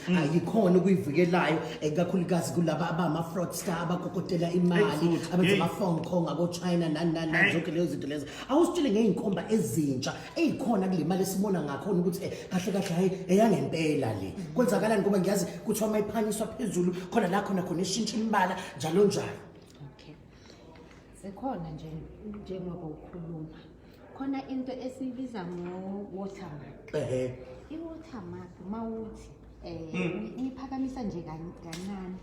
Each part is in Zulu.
imali yikhona ukuyivikelayo ekakhulukazi kulaba abama fraudster abakokotela imali abenza ama phone call ngabo China nani zonke lezo zinto lezo awusitshele ngeinkomba ezintsha ezikhona kule mali esibona ngakhona ukuthi kahle hayi eyangempela le kwenzakalani ngoba ngiyazi kuthiwa mayiphanyiswa phezulu khona la khona ishintsha imbala njalo njalo. Okay, sekhona njengoba ukhuluma khona into esibiza ngo-watermark. I-watermark mawuthi uyiphakamisa nje kancane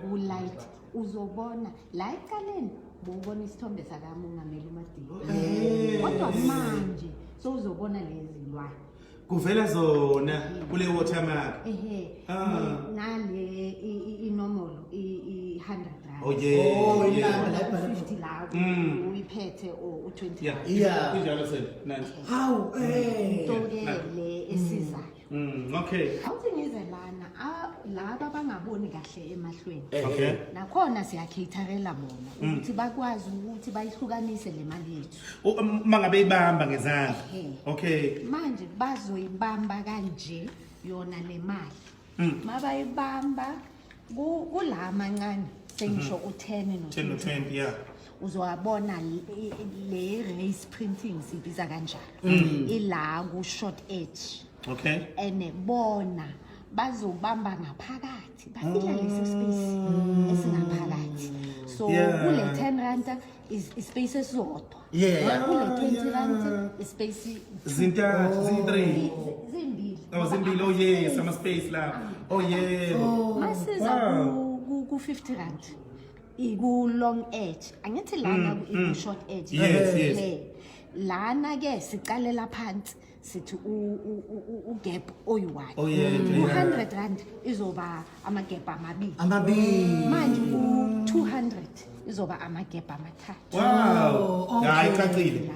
ku-light uzobona la eqaleni bubona isithombe sakamongameli uMadikila kodwa manje so uzobona lezi lwane kuvela zona kule watermark nale inomolo i-100 rand. La 50 la uyiphethe u20 injalo sena nani hawu le esizayo. Okay, awuthi ngize lana laba abangaboni kahle emahlweni nakhona siyakhetharela bona ukuthi bakwazi ukuthi bayihlukanise le mali yethu mangabe ibamba ngezandla. Okay, manje bazoyibamba kanje yona le mali mabayibamba kula mancane sengisho u10 no 20 uzowabona le race printing sibiza kanjalo ila ku short edge. Okay, ene bona bazobamba ngaphakathi bafika lesi space esingaphakathi so kule 10 rand is space esodwa kule 20 rand space zintathu zimbili zimbili ama space la masiza ku 50 rand iku long edge angithi lana iku short edge yes lana ke siqalela phansi sithi ugap oyi-1 u100 rand izoba amagap amabili manje u200 izoba amagap amathathu. Wow, hayi icacile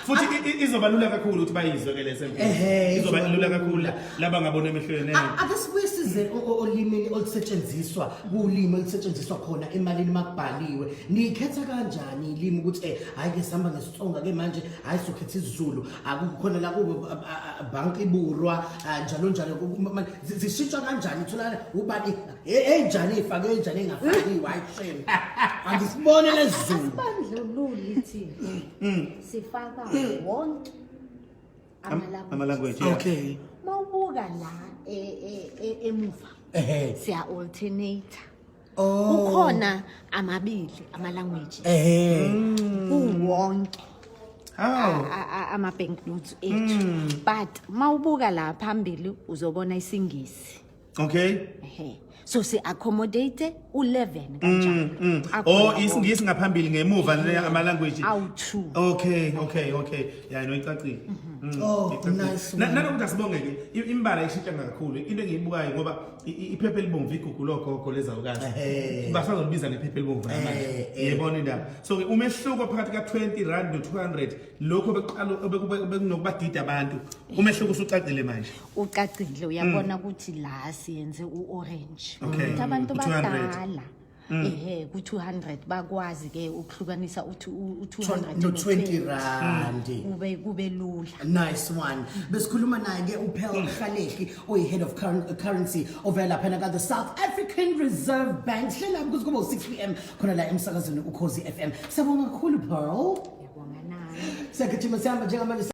futhi izoba lula kakhulu ukuthi bayizwe ke lesembe izoba lula kakhulu laba ngabona emehlweni. Ake sibuye size olimini olusetshenziswa kulimi olusetshenziswa khona emalini makubhaliwe nikhetha kanjani ilimi ukuthi hayi ke sihamba ngesitsonga ke manje hayi sokhetha isiZulu akukhona la ku bank iburwa njalo zishintshwa kanjani uthola ubani enjani ifake enjani engafaki i-white shame angisibone lezulu bandlululi thina sifaka wonke ama-language. Okay, mawubuka la emuva siya alternator ukhona amabili ama-languages uwonke ama-banknotes ethu but mawubuka la phambili uzobona isingisi. Okay, so si-accommodate u11 kanjalo isingisi ngaphambili ngemuva ama-language awu2. Okay no icacile. nice. Nanokuthi asibonge-ke imbala ishintsha kakhulu into engiyibukayo ngoba iphepha elibomvu igugu lokhokho lezawukazi basazolibiza ngephepha elibomvu namanje yebona indaba. So-ke umehluko phakathi ka20 rand no200 lokho bekunokubadida abantu umehluko usucacile manje ucacile uyabona ukuthi la siyenze u-orange ukuthi abantu u200. badala ku200 bakwazi ke ukuhlukanisa u200 no20 rand kube lula. Nice one. Besikhuluma naye ke uPearl Khaleki oyi-head of currency ovela lapha ka the South African Reserve Bank. Hlela ukuthi kuba 6 PM khona la emsakazweni uKhosi FM. Siyabonga kakhulu Pearl. Yabonga nawe. Sekhathi masihamba njengamanje